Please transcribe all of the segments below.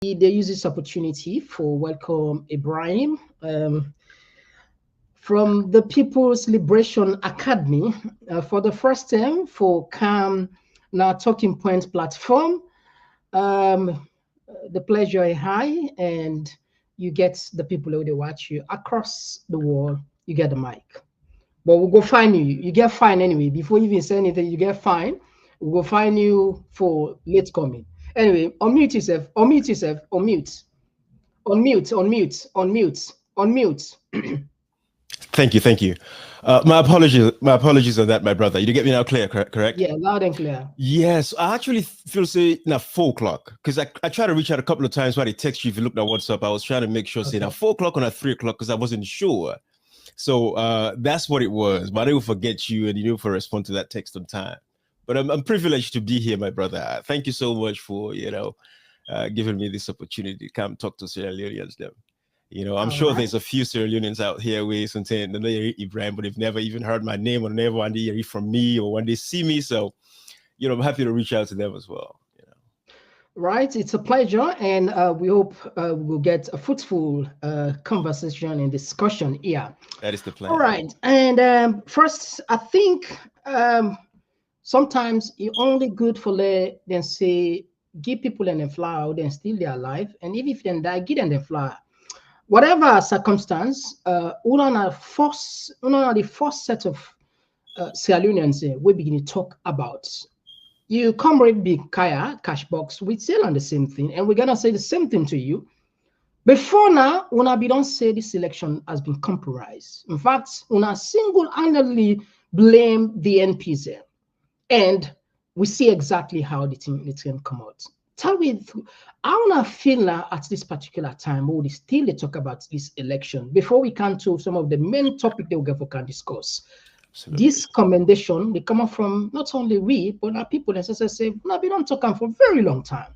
they use this opportunity for welcome Ibrahim from the People's Liberation Academy for the first time for CAM Now Talking Points platform. Um, the pleasure is high, and you get the people who they watch you across the world. You get the mic, but we'll go find you. You get fine anyway. Before you even say anything, you get fine. We'll go find you for late coming. Anyway, unmute yourself. Unmute yourself. Unmute. Unmute. Unmute. Unmute. Unmute. Thank you, thank you. My apologies on that, my brother. You get me now clear, correct? Yeah, loud and clear. Yes, I actually feel say now 4 o'clock because I tried to reach out a couple of times while they text you. If you looked at WhatsApp, I was trying to make sure say now 4 o'clock or now 3 o'clock because I wasn't sure. So that's what it was. But I didn't forget you and you didn't respond to that text on time. But I'm privileged to be here, my brother. Thank you so much for giving me this opportunity to come talk to Sierra Leoneans. Them. I'm sure there's a few Sierra Leoneans out here with saying they know Ibrahim, but they've never even heard my name or never one day hear from me or when they see me. So, I'm happy to reach out to them as well. Right, it's a pleasure, and we hope we'll get a fruitful conversation and discussion here. That is the plan. All right, and first, I think sometimes it's only good for them say give people an flower, then still they're alive, and if they die, give them the flower. Whatever circumstance, one of the first set of Sierra Leoneans we begin to talk about. You comrade Big Kaya, Cashbox, we still on the same thing, and we're gonna say the same thing to you. Before now, Una don't say this election has been compromised. In fact, Una single-handedly blame the NPZ, and we see exactly how the thing can come out. Tell me, how Una feel at this particular time, or we still talk about this election before we come to some of the main topic that we can discuss. Absolutely. This commendation, they come up from not only we, but our people, as I say, we've been on talking for a very long time.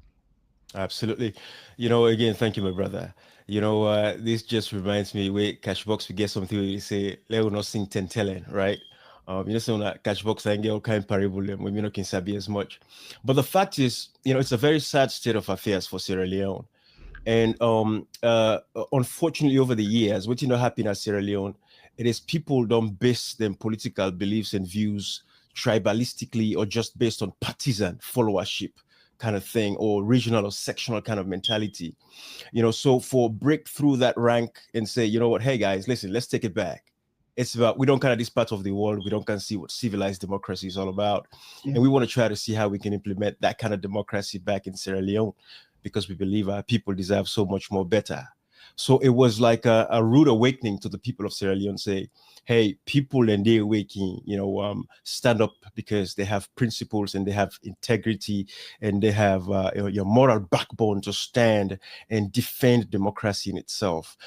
Absolutely. Again, thank you, my brother. This just reminds me, wait, Cashbox, we get something where you say, let us not sing tentelling, right? So that Cashbox and get all kind of parable, we may not can sabi as much. But the fact is, it's a very sad state of affairs for Sierra Leone. And unfortunately, over the years, what happened at Sierra Leone, it is people don't base their political beliefs and views tribalistically or just based on partisan followership kind of thing or regional or sectional kind of mentality. So for break through that rank and say, you know what, hey guys, listen, let's take it back. It's about, we don't kind of this part of the world, we don't kind of see what civilized democracy is all about. Yeah. And we want to try to see how we can implement that kind of democracy back in Sierra Leone because we believe our people deserve so much more better. So it was like a rude awakening to the people of Sierra Leone. Say, hey, people and they waking, stand up because they have principles and they have integrity and they have your moral backbone to stand and defend democracy in itself.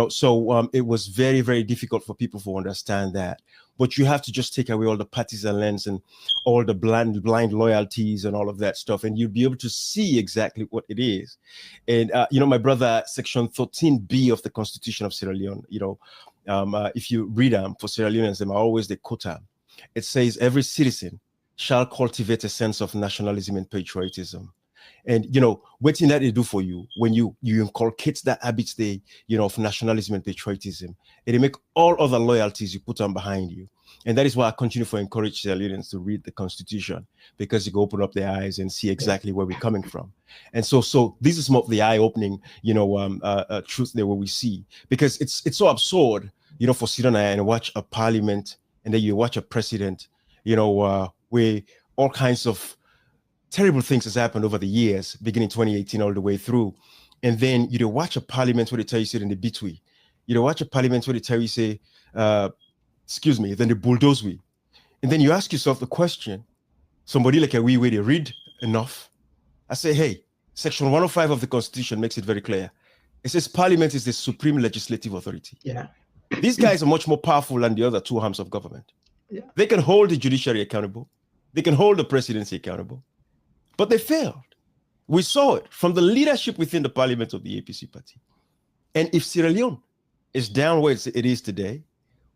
So it was very, very difficult for people to understand that. But you have to just take away all the partisan lens and all the blind loyalties and all of that stuff, and you'll be able to see exactly what it is. And my brother, Section 13B of the Constitution of Sierra Leone. If you read them for Sierra Leoneans, them are always the quota. It says every citizen shall cultivate a sense of nationalism and patriotism. And what thing that they do for you when you inculcate that habit they of nationalism and patriotism, and they make all other loyalties you put on behind you. And that is why I continue to encourage Sierra Leoneans to read the Constitution, because you can open up their eyes and see exactly where we're coming from. And so this is more of the eye-opening truth there where we see, because it's so absurd for Sierra and watch a parliament and then you watch a president where all kinds of terrible things has happened over the years, beginning 2018 all the way through. And then you watch a parliament where they tell you sit in the between. You watch a parliament where they tell you say, excuse me, then they bulldoze we. And then you ask yourself the question, somebody like a wee way they read enough. I say, hey, Section 105 of the Constitution makes it very clear. It says Parliament is the supreme legislative authority. Yeah. These guys are much more powerful than the other two arms of government. Yeah. They can hold the judiciary accountable. They can hold the presidency accountable. But they failed. We saw it from the leadership within the parliament of the APC party. And if Sierra Leone is down where it is today,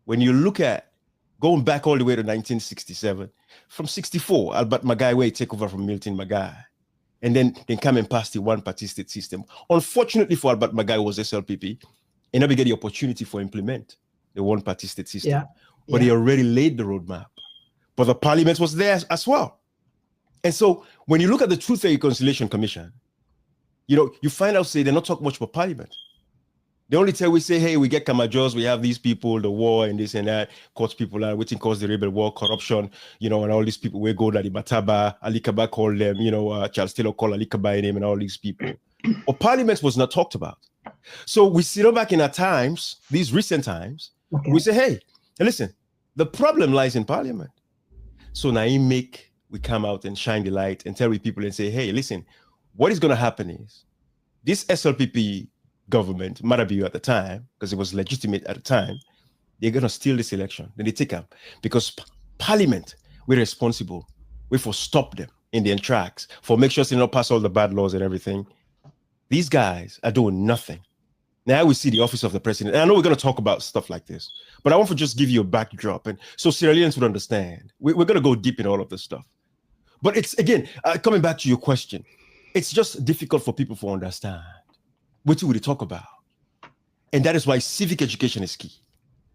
when you look at going back all the way to 1967, from 64, Albert Magai way take over from Milton Magai. and then come and pass the one-party state system. Unfortunately for Albert Magai was SLPP, and never get the opportunity for implement the one-party state system. Yeah. But he already laid the roadmap. But the parliament was there as well. And so when you look at the Truth and Reconciliation Commission, you find out, say, they're not talking much about parliament. They only we say, hey, we get Kamajos, we have these people, the war and this and that, court people are waiting cause the rebel war, corruption, and all these people, we go to the Mataba, Ali Kaba called them, Charles Taylor called Ali Kaba name and all these people. But parliament was not talked about. So we sit back in our times, these recent times, we say, hey, listen, the problem lies in parliament. So now we come out and shine the light and tell people and say, hey, listen, what is going to happen is this SLPP government, Marabiu at the time, because it was legitimate at the time, they're going to steal this election. Then they take them because parliament, we're responsible. We for stop them in their tracks, for make sure they don't pass all the bad laws and everything. These guys are doing nothing. Now we see the office of the president. And I know we're going to talk about stuff like this, but I want to just give you a backdrop. And so Sierra Leoneans would understand. We're going to go deep in all of this stuff. But it's, again, coming back to your question, it's just difficult for people to understand. What do we talk about? And that is why civic education is key.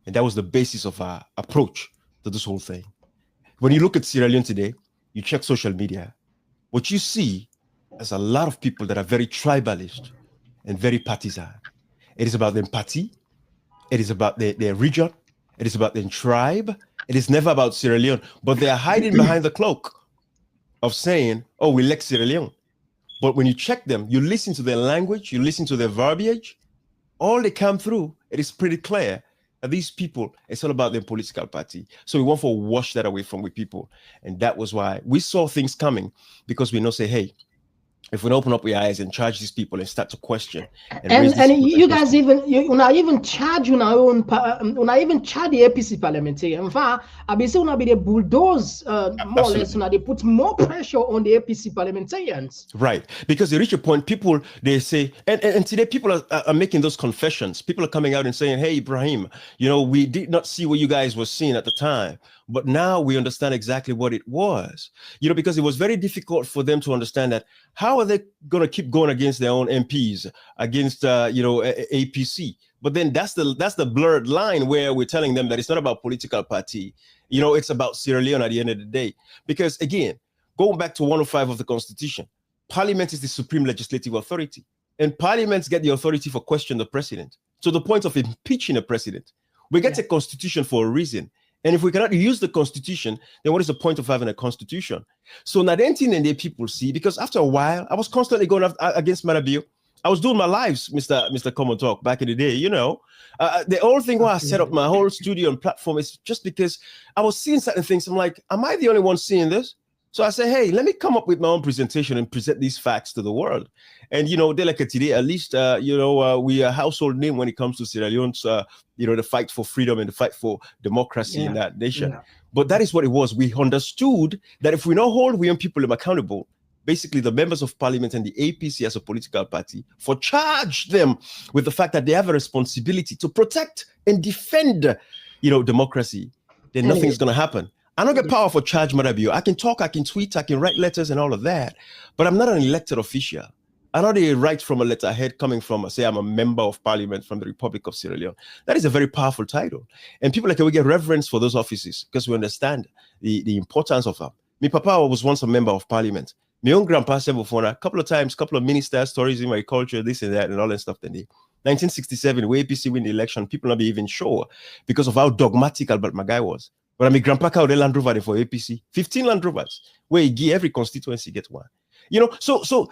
And that was the basis of our approach to this whole thing. When you look at Sierra Leone today, you check social media, what you see is a lot of people that are very tribalist and very partisan. It is about their party. It is about their region. It is about their tribe. It is never about Sierra Leone. But they are hiding behind the cloak of saying, oh, we elect Sierra Leone. But when you check them, you listen to their language, you listen to their verbiage, all they come through, it is pretty clear that these people, it's all about their political party. So we want to wash that away from with people. And that was why we saw things coming, because we know, say, hey, if we don't open up our eyes and charge these people and start to question, and you guys even charge your own, even charge the APC parliamentarian. In fact, I be say be the bulldoze more or less. They put more pressure on the APC parliamentarians. Right, because they reach a point. People they say, and today people are making those confessions. People are coming out and saying, "Hey, Ibrahim, we did not see what you guys were seeing at the time." But now we understand exactly what it was, because it was very difficult for them to understand that how are they going to keep going against their own MPs, against, APC. But then that's the blurred line where we're telling them that it's not about political party. It's about Sierra Leone at the end of the day. Because again, going back to 105 of the Constitution, Parliament is the supreme legislative authority. And parliaments get the authority for question the president to the point of impeaching a president. We get a constitution for a reason. And if we cannot use the constitution, then what is the point of having a constitution? So now the thing and the people see, because after a while, I was constantly going against Marabio. I was doing my lives, Mr. Common Talk, back in the day, The whole thing why I set up my whole studio and platform is just because I was seeing certain things. I'm like, am I the only one seeing this? So I say, hey, let me come up with my own presentation and present these facts to the world. And, they're like today, at least, we are a household name when it comes to Sierra Leone's, the fight for freedom and the fight for democracy in that nation. Yeah. But that is what it was. We understood that if we not hold young people accountable, basically the members of parliament and the APC as a political party, for charge them with the fact that they have a responsibility to protect and defend, democracy, then nothing's going to happen. I don't get power for charge Marabio. I can talk, I can tweet, I can write letters and all of that, but I'm not an elected official. I know they write from a letterhead coming from, say, I'm a member of parliament from the Republic of Sierra Leone. That is a very powerful title. And people we get reverence for those offices because we understand the importance of them. My papa was once a member of parliament. My own grandpa said before, a couple of times, couple of ministers, tourism, agriculture, this and that, and all that stuff. Then 1967, when APC win the election, people not be even sure because of how dogmatic Albert Magai was. But I mean, Grandpa Cow, Land Rover for APC, 15 Land Rovers, where he give every constituency get one. So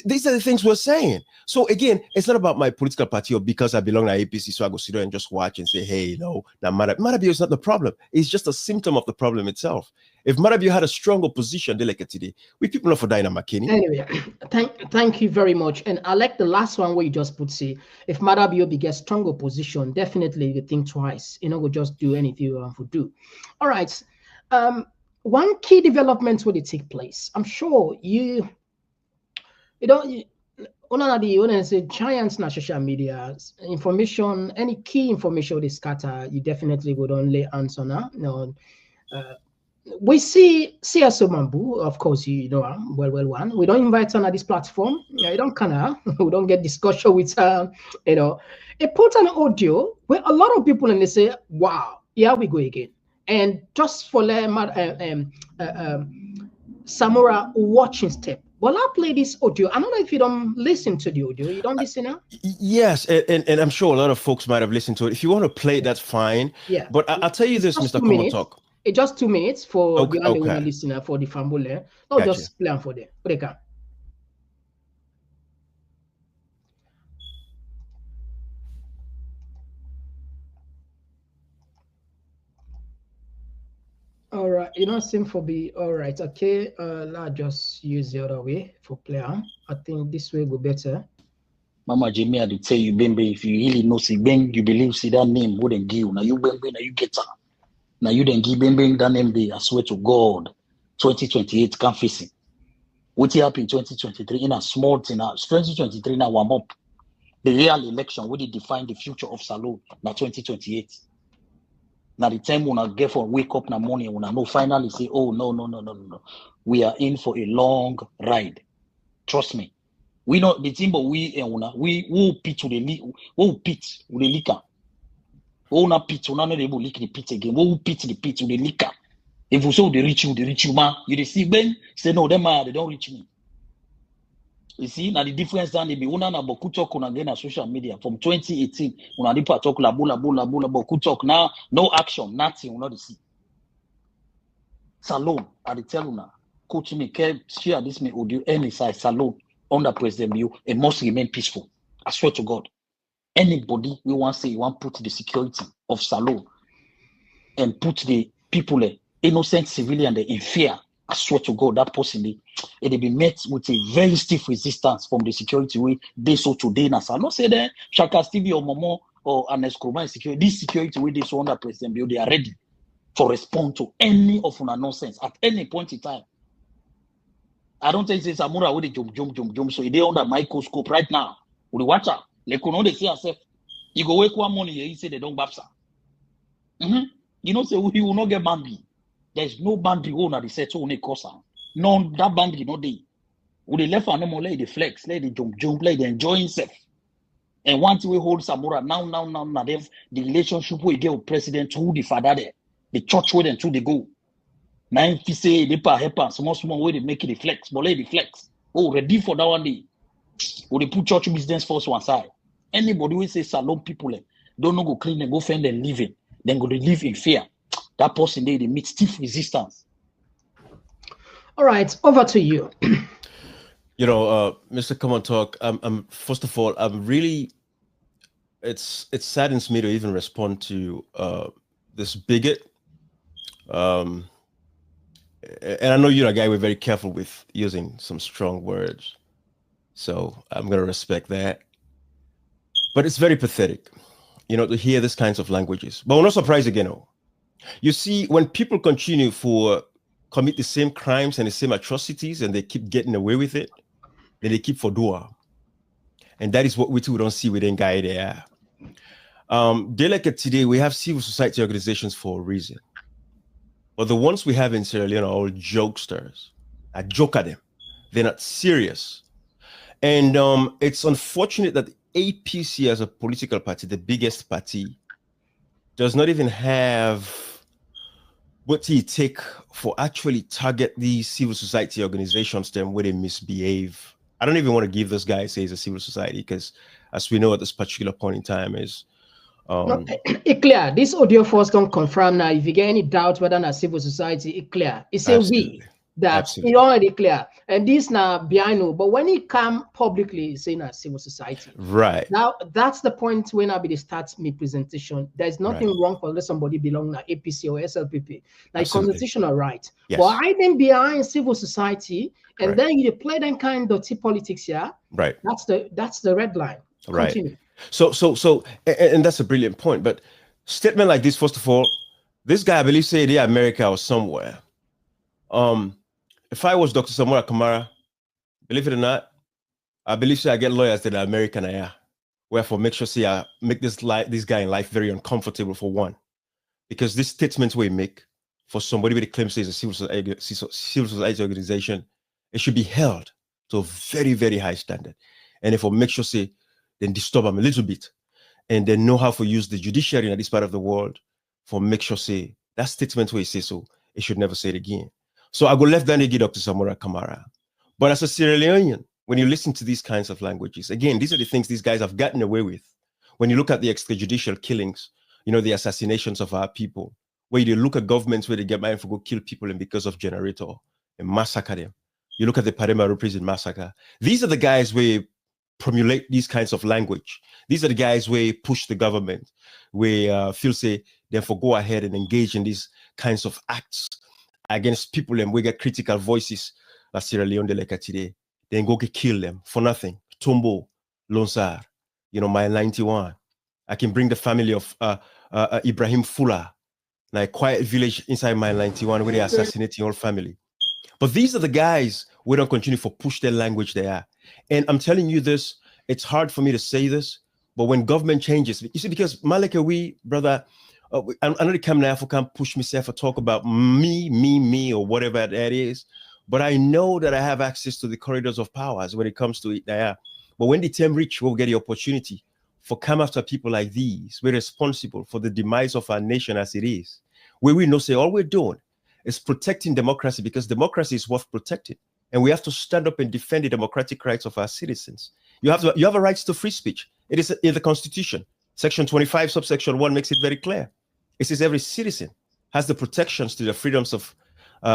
these are the things we're saying. So again, it's not about my political party or because I belong to APC, so I go sit there and just watch and say, hey, now Marabio is not the problem. It's just a symptom of the problem itself. If Marabio had a stronger position, they like it today. We people not for Dynamite McKinney. Anyway, thank you very much. And I like the last one where you just put, say, if Marabio get stronger position, definitely you think twice. We'll just do anything you want to do. All right. One key development will take place. I'm sure one of the giants in social media information, any key information they scatter, you definitely would only answer now. we see CSO Mambu, of course, you know well one. We don't invite her on this platform. You don't kind of we don't get discussion with her. You know, it put an audio where a lot of people and they say, "Wow, here we go again." And just for them, Samura watching step. Well, I'll play this audio. I don't know if you don't listen to the audio. You don't listen now? Yes, and I'm sure a lot of folks might have listened to it. If you want to play it, that's fine. Yeah. But I'll tell you It's this, just Mr. 2 Common minutes. Talk. It's just 2 minutes for Okay, the one okay. listener for the family. No, Gotcha. just play them for them. Break. All right, you know, seem for be all right. Okay, let's just use the other way for player. I think this way go better. Mama Jimmy, I did tell you, Bembe, if you really know see Ben, you believe see that name wouldn't give. Now you Bembe, now you get her. Now you then give Bembe that name day. I swear to God, 2028 can't face it. What happened in 2023 in a small thing now? 2023 now warm up. The real election will define the future of Salon now 2028. Now the time when I get for wake up in the morning when I know finally say, oh no. We are in for a long ride. Trust me. We know the team, but we will pitch with the leak. We'll pitch with the leaker. We'll not pitch. We're not able to leak the pitch again. We'll pitch the pitch with the leaker. If we show they reach you, man. You see Ben say no, them they don't reach me. You see, now the difference down they be una na boku talk on again on social media from 2018. Una di talk la bula boku talk now, no action, nothing. Una see. Salon, I tell you now, coach me, share this me audio any size Salon under President Bill, it must remain peaceful. I swear to God. Anybody we want to say you want to put the security of Salon and put the people, innocent civilian, in fear. I swear to God, that person, it'll be met with a very stiff resistance from the security way they so today. Now, I not say that Shaka Stevie or Momo or an Escobar security, this security way they so under President Bill, they are ready for respond to any of our nonsense at any point in time. I don't think it's Samura with the jump. So they under microscope right now. We watch out. They could not see yourself. You go wake one morning, you say they don't babsa. You know, say we will not get boundary. There's no boundary owner they set on a course. None that boundary no day. When they left and no more let the flex, let the jump, let the enjoy himself. And once we hold Samura now, the relationship we get with president who the father there, the church way until they go. Now if you say they help small way they make it a flex, but let the flex. Oh, ready for that one day. Or they put church business first one side. Anybody will say Salon people don't know go clean and go find them living, then go to live in fear. That person they meet stiff resistance. All right, over to you. You know, Mr. Common Talk. I'm first of all, I'm really. It saddens me to even respond to this bigot. And I know you're a guy. We're very careful with using some strong words, so I'm gonna respect that. But it's very pathetic, you know, to hear these kinds of languages. But we're not surprised again. Oh. You see, when people continue for commit the same crimes and the same atrocities, and they keep getting away with it, then they keep for dua. And that is what we too don't see within Guy there. Delicate today, we have civil society organizations for a reason. But the ones we have in Sierra Leone are all jokesters. I joke at them. They're not serious. And it's unfortunate that the APC as a political party, the biggest party, does not even have what it take for actually target these civil society organizations them where they misbehave. I don't even want to give this guy say it's a civil society because as we know at this particular point in time is it clear. This audio force don't confirm now. If you get any doubt whether not civil society, it clear. It's a we that it already clear. And this now behind, but when it come publicly, it's saying a civil society. Right. Now that's the point when I be the start me presentation. There's nothing wrong for let somebody belong to APC or SLPP. Like constitutional right. Yes. But I then behind civil society, and then you play that kind of dirty politics here. Right. That's the red line. Continue. Right. So, and that's a brilliant point. But statement like this, first of all, this guy, I believe, say they're America or somewhere. If I was Dr. Samura Kamara, believe it or not, I believe I get lawyers that are American. Wherefore, make sure I make this guy in life very uncomfortable for one, because this statement we make, for somebody with a claim says a civil society organization, it should be held to a very, very high standard. And therefore make sure say, then disturb them a little bit. And then know how to use the judiciary in this part of the world for make sure say, that statement where he says so, it should never say it again. So I go left down again, Dr. Samora Kamara. But as a Sierra Leonean, when you listen to these kinds of languages, again, these are the things these guys have gotten away with. When you look at the extrajudicial killings, the assassinations of our people, where you look at governments where they get money for go kill people and because of generator and massacre them. You look at the Parema prison massacre. These are the guys where promulgate these kinds of language. These are the guys where push the government, where feel say, therefore go ahead and engage in these kinds of acts against people and we get critical voices like Sierra Leone de like today. Then go get kill them for nothing. Tombo, Lonsar, my 91. I can bring the family of Ibrahim Fula, like quiet village inside my 91 where they assassinate your whole family. But these are the guys we don't continue for push their language there. And I'm telling you this, it's hard for me to say this, but when government changes, you see, because Malika, brother, I know the Camden African push myself to talk about me, or whatever that is, but I know that I have access to the corridors of powers when it comes to it there. But when the term reach, we'll get the opportunity for come after people like these. We're responsible for the demise of our nation as it is, where we know say all we're doing is protecting democracy because democracy is worth protecting. And we have to stand up and defend the democratic rights of our citizens. You have a right to free speech. It is in the Constitution. Section 25, subsection 1 makes it very clear. It says every citizen has the protections to the freedoms of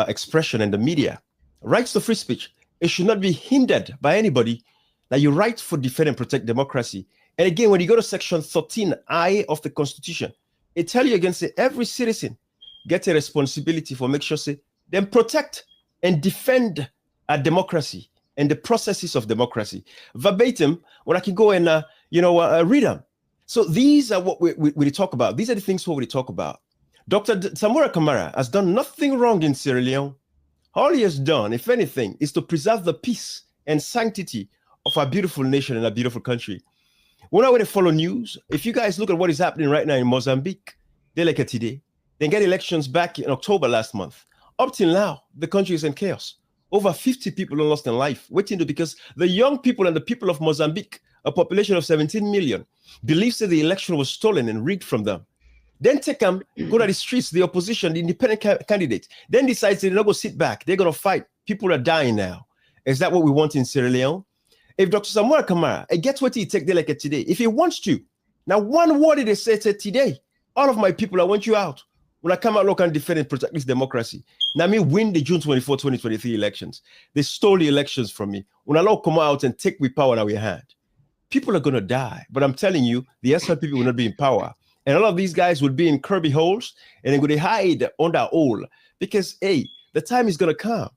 expression and the media. Rights to free speech. It should not be hindered by anybody. That you right for defend and protect democracy. And again, when you go to section 13I of the Constitution, it tells you against every citizen get a responsibility for make sure say then protect and defend our democracy and the processes of democracy. Verbatim, when I can go and read them. So these are what we talk about. These are the things what we talk about. Dr. Samora Kamara has done nothing wrong in Sierra Leone. All he has done, if anything, is to preserve the peace and sanctity of our beautiful nation and our beautiful country. When I want to follow news, if you guys look at what is happening right now in Mozambique, they like it today. They get elections back in October last month. Up till now, the country is in chaos. Over 50 people lost their life. Waiting to because the young people and the people of Mozambique, a population of 17 million, believes that the election was stolen and rigged from them. Then take them, go to the streets, the opposition, the independent candidate. Then decides they're not going to sit back. They're going to fight. People are dying now. Is that what we want in Sierra Leone? If Dr. Samora Kamara, it gets what he take there like it today. If he wants to, now one word they say today, all of my people, I want you out. When I come out, look and defend and protect this democracy. Now me win the June 24, 2023 elections. They stole the elections from me. When I look come out and take with power that we had, people are going to die. But I'm telling you, the SL people will not be in power. And all of these guys will be in Kirby holes and they're going to hide under hole because, hey, the time is going to come.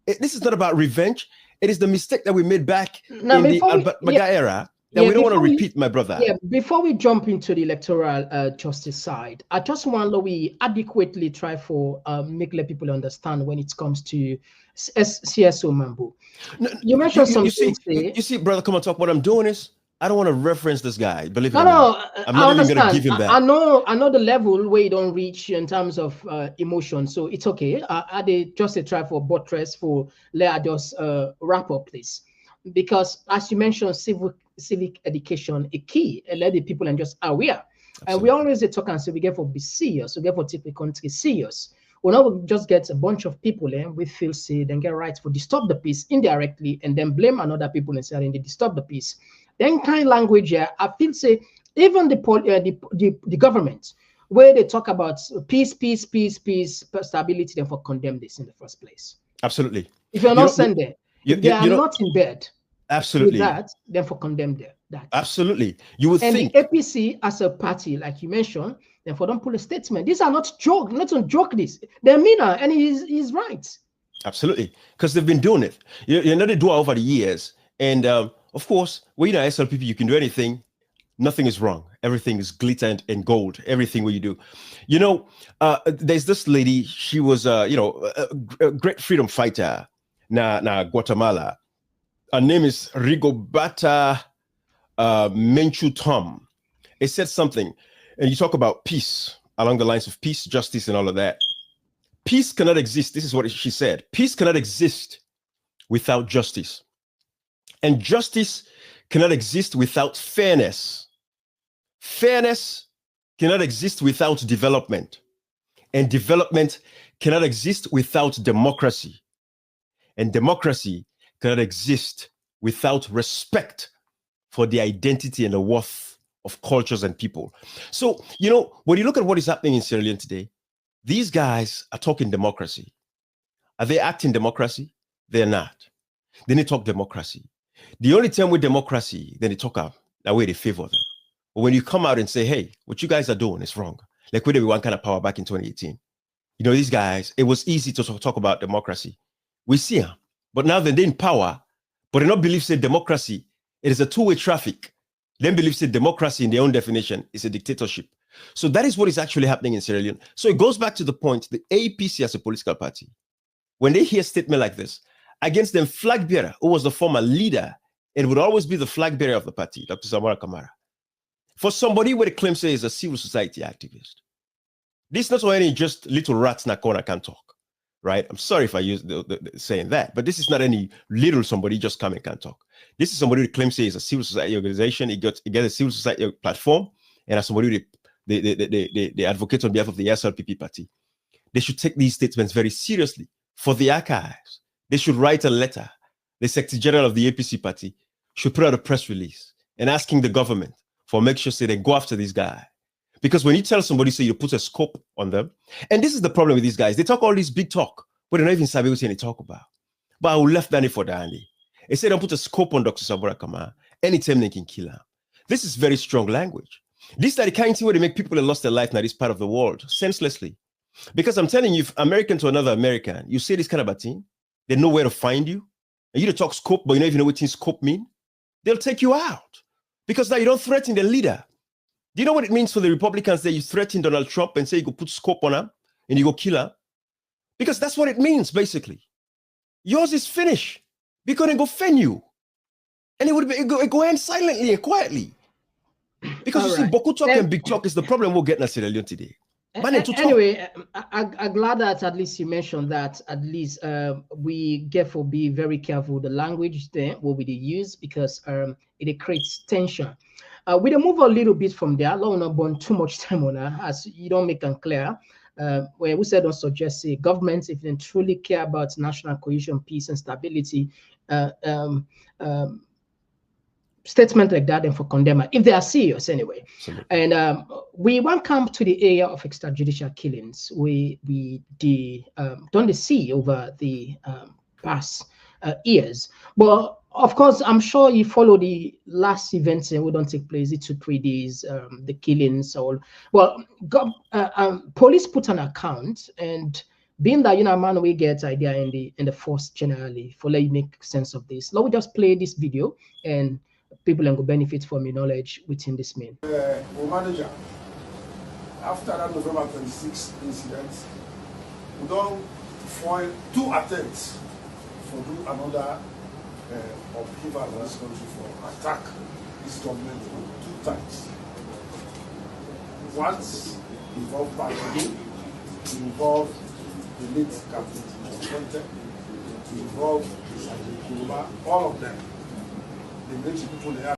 This is not about revenge. It is the mistake that we made back now, in the Maga era that we don't want to repeat, my brother. Yeah, before we jump into the electoral justice side, I just want to we adequately try for let people understand when it comes to CSO Mambo. No, you mentioned something. You see, brother, come on, talk. What I'm doing is I don't want to reference this guy. Believe it or not. No, I'm not even going to give him that. I know the level where you don't reach in terms of emotion, so it's okay. I did just a try for buttress for let I just wrap up this, because as you mentioned, civic education a key and let the people and just aware. And we always talk and say we get for be serious, we get for take the country serious. We not just get a bunch of people and we feel say then get right for disturb the peace indirectly and then blame another people and say they disturb the peace. Then kind language here, I feel say even the government where they talk about peace, stability, then for condemn this in the first place. Absolutely. If you're not sent there, if they are not in bed. Absolutely. With that, then for condemn that. Absolutely. You would think. And the APC as a party, like you mentioned, then for them pull a statement. These are not joke. Let's not joke this. They're meaner, and he's right. Absolutely, because they've been doing it. You know they do it over the years, and of course, when you're SLPP, you can do anything. Nothing is wrong. Everything is glitter and gold. Everything what you do. You know, there's this lady. She was, a great freedom fighter. Na Guatemala. Her name is Rigobata Menchu Tom. It said something, and you talk about peace along the lines of peace, justice, and all of that. Peace cannot exist. This is what she said. Peace cannot exist without justice. And justice cannot exist without fairness. Fairness cannot exist without development. And development cannot exist without democracy. And democracy cannot exist without respect for the identity and the worth of cultures and people. So, you know, when you look at what is happening in Sierra Leone today, these guys are talking democracy. Are they acting democracy? They're not. Then they talk democracy. The only time with democracy, then they talk out that way they favor them. But when you come out and say, hey, what you guys are doing is wrong, like when we want kind of power back in 2018, you know, these guys, it was easy to talk about democracy. We see them, but now they're in power, but they don't believe that democracy, it is a two-way traffic. They believe that democracy in their own definition is a dictatorship. So that is what is actually happening in Sierra Leone. So it goes back to the point, the APC as a political party, when they hear a statement like this, against the flag bearer, who was the former leader, and would always be the flag bearer of the party, Dr. Samora Kamara. For somebody with a claim say is a civil society activist, this is not only just little rats in a corner can talk, right? I'm sorry if I use saying that, but this is not any little somebody just come and can talk. This is somebody who claims say is a civil society organization. It gets a civil society platform, and as somebody they advocate on behalf of the SLPP party. They should take these statements very seriously. For the archives, they should write a letter. The Secretary General of the APC party should put out a press release and asking the government for make sure say they go after this guy. Because when you tell somebody, say you put a scope on them, and this is the problem with these guys, they talk all this big talk, but they're not even sabi what they talk about. But I will left Danny for Danny. They say don't put a scope on Dr. Samora Kamara. Anytime they can kill him. This is very strong language. These are the kind of thing where they make people that lost their life in this part of the world senselessly. Because I'm telling you, if American to another American, you say this kind of a thing, they know where to find you. And you talk scope, but you don't even know what scope mean. They'll take you out. Because now you don't threaten the leader. Do you know what it means for the Republicans that you threaten Donald Trump and say you go put scope on him and you go kill him? Because that's what it means, basically. Yours is finished. We're going to go fend you. And it would be, go end silently and quietly. Because you see, Boku talk and big talk is the problem we'll get in Sierra Leone today. Anyway, I'm glad that at least you mentioned that at least we therefore be very careful the language there what we use because it creates tension. We'll move a little bit from there. I don't want to burn too much time on that as you don't make them clear. Where we said don't suggest say governments if they truly care about national cohesion, peace, and stability. Statement like that and for condemn it, if they are serious anyway. Absolutely. And we won't come to the area of extrajudicial killings we don't see over the past years. But of course, I'm sure you follow the last events and we don't take place. It took 3 days, the killings. Police put an account and being that man we get idea in the force generally for let you make sense of this. Let me just play this video and people can go benefit from your knowledge within this mean. Manager, after that November 26 incident, we don't foil 2 attempts for do another upheaval in this country for attack this government 2 times. Once involved party, involved the late Captain Conte, involved all of them. They make people they have